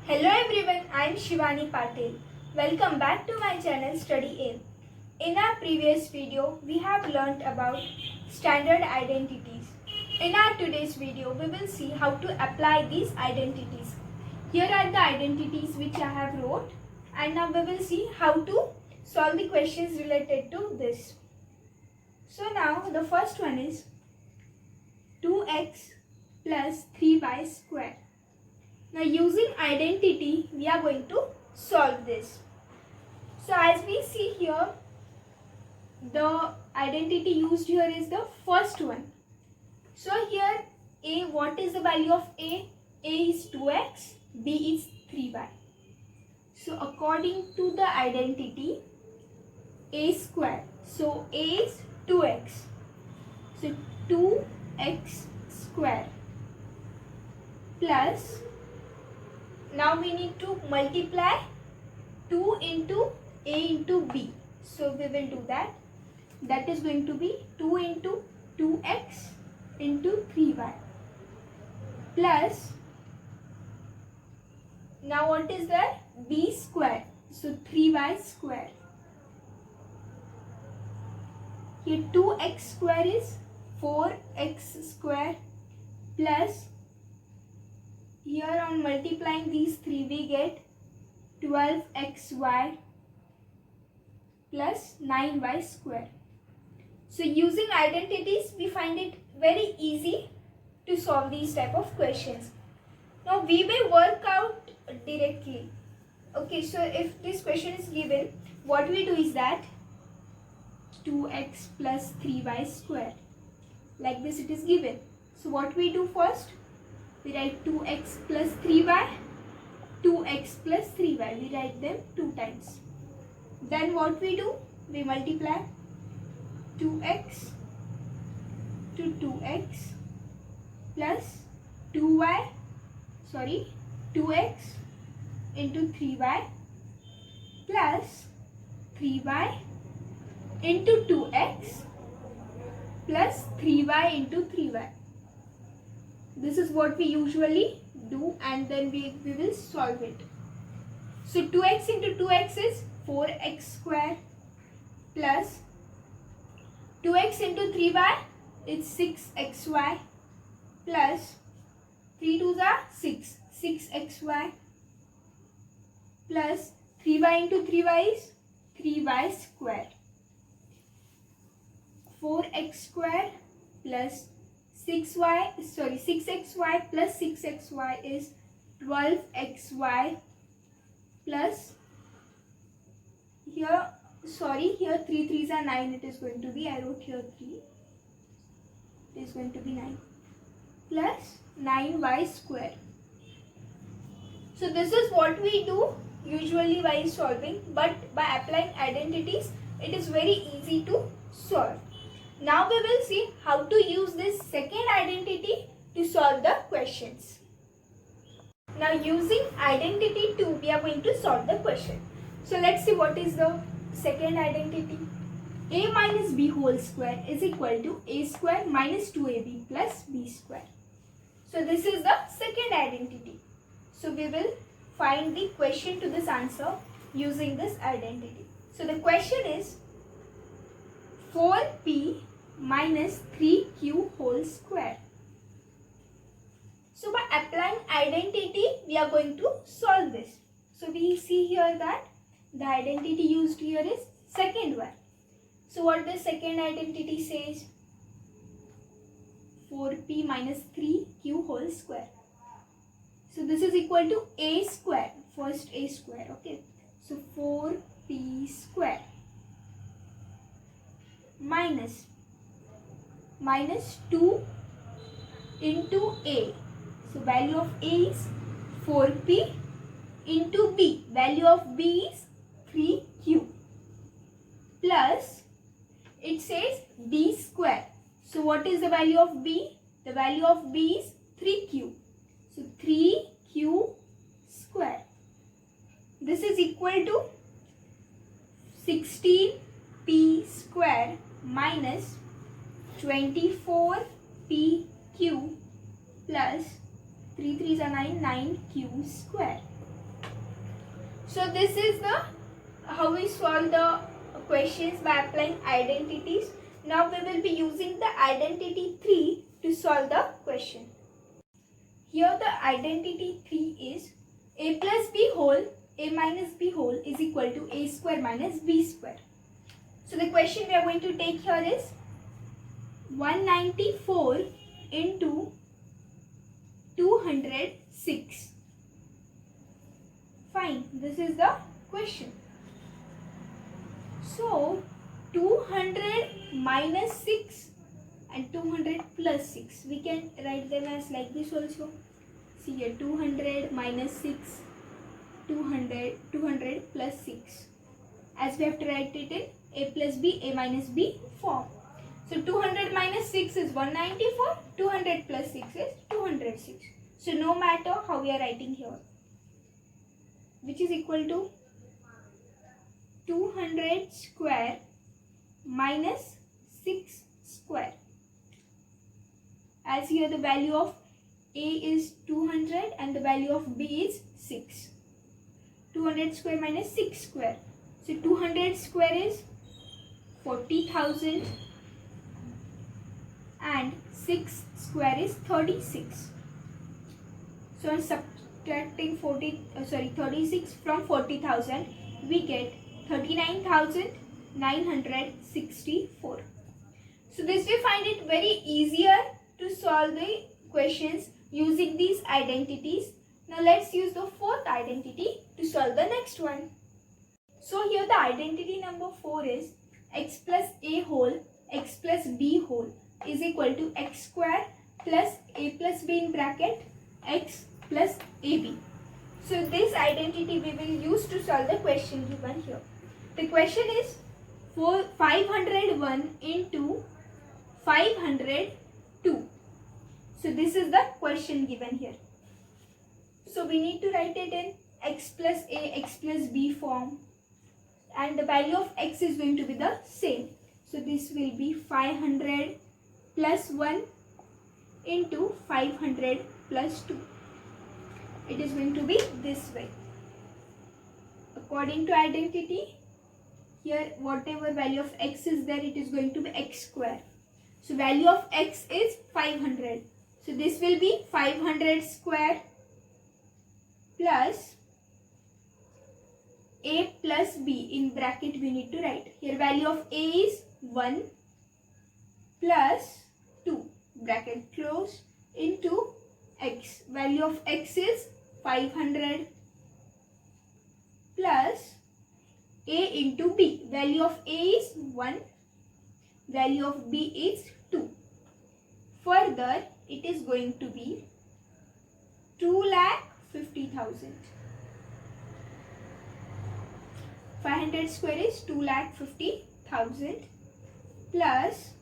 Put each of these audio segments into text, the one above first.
Hello everyone, I am Shivani Patil. Welcome back to my channel Study Aim. In our previous video, we have learnt about standard identities. In our today's video, we will see how to apply these identities. Here are the identities which I have wrote, and now we will see how to solve the questions related to this. So now the first one is 2x plus 3y square. Now using identity, we are going to solve this. So as we see here, the identity used here is the first one. So here a, what is the value of a? A is 2x, b is 3y. So according to the identity, a square. So a is 2x. So 2x square plus, now we need to multiply 2 into a into b. So we will do that. That is going to be 2 into 2x into 3y plus, now what is that? B square. So 3y square. Here 2x square is 4x square plus, here on multiplying these three we get 12xy plus 9y square. So using identities, we find it very easy to solve these type of questions. Now we will work out directly. Okay, so if this question is given, what we do is that 2x plus 3y square. Like this it is given. So what we do first? We write 2x plus 3y, 2x plus 3y. We write them 2 times. Then what we do? We multiply 2x to 2x plus 2x into 3y plus 3y into 2x plus 3y into 3y. This is what we usually do, and then we will solve it. So 2x into 2x is 4x square plus 2x into 3y is 6xy plus 3 2s are 6xy plus 3y into 3y is 3y square. 4x square plus 6xy plus 6xy is 12xy plus, here 3 3s are 9, it is going to be, I wrote here 3, it is going to be 9 plus 9y square. So this is what we do usually while solving, but by applying identities, it is very easy to solve. Now we will see how to use this second identity to solve the questions. Now using identity 2, we are going to solve the question. So let's see what is the second identity. A minus b whole square is equal to a square minus 2ab plus b square. So this is the second identity. So we will find the question to this answer using this identity. So the question is 4p minus 3q whole square. So by applying identity, we are going to solve this. So we see here that the identity used here is second one. So what the second identity says? 4p minus 3q whole square. So this is equal to a square. First a square. Okay. So 4p square minus 2 into a. So value of a is 4p into b. Value of b is 3q plus, it says b square. So what is the value of b? The value of b is 3q. So 3q square. This is equal to 16p square minus 24pq plus 3 3s are 9, 9q square. So this is the how we solve the questions by applying identities. Now we will be using the identity 3 to solve the question. Here the identity 3 is a plus b whole, a minus b whole is equal to a square minus b square. So the question we are going to take here is 194 into 206. Fine, this is the question. So 200 minus 6 and 200 plus 6. We can write them as like this also. See here, 200 minus 6, 200 plus 6. As we have to write it in a plus b, a minus b form. So 200 minus 6 is 194, 200 plus 6 is 206. So no matter how we are writing here, which is equal to 200 square minus 6 square. As here the value of a is 200 and the value of b is 6. 200 square minus 6 square. So 200 square is 40,000 and 6 square is 36. So on subtracting 36 from 40,000, we get 39,964. So this we find it very easier to solve the questions using these identities. Now let's use the fourth identity to solve the next one. So here the identity number 4 is x plus a whole, x plus b whole is equal to x square plus a plus b in bracket x plus ab. So this identity we will use to solve the question given here. The question is 501 into 502. So this is the question given here. So we need to write it in x plus a, x plus b form, and the value of x is going to be the same. So this will be 500 plus 1 into 500 plus 2. It is going to be this way. According to identity, here whatever value of x is there, it is going to be x square. So value of x is 500. So this will be 500 square plus a plus b in bracket we need to write. Here value of a is 1 plus 2 bracket close into x. Value of x is 500 plus a into b. Value of a is 1, value of b is 2. Further, it is going to be 2,50,000. 500 square is 2,50,000 plus,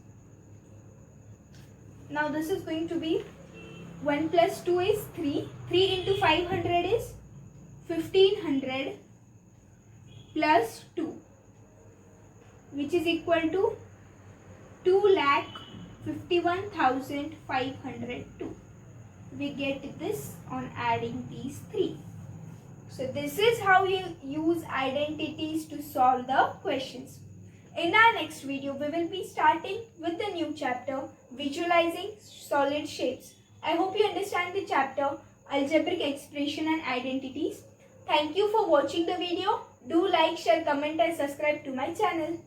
now this is going to be 1 plus 2 is 3. 3 into 500 is 1,500 plus 2, which is equal to 2,51,502. We get this on adding these three. So this is how you use identities to solve the questions. In our next video, we will be starting with the new chapter, Visualizing Solid Shapes. I hope you understand the chapter, Algebraic Expression and Identities. Thank you for watching the video. Do like, share, comment and subscribe to my channel.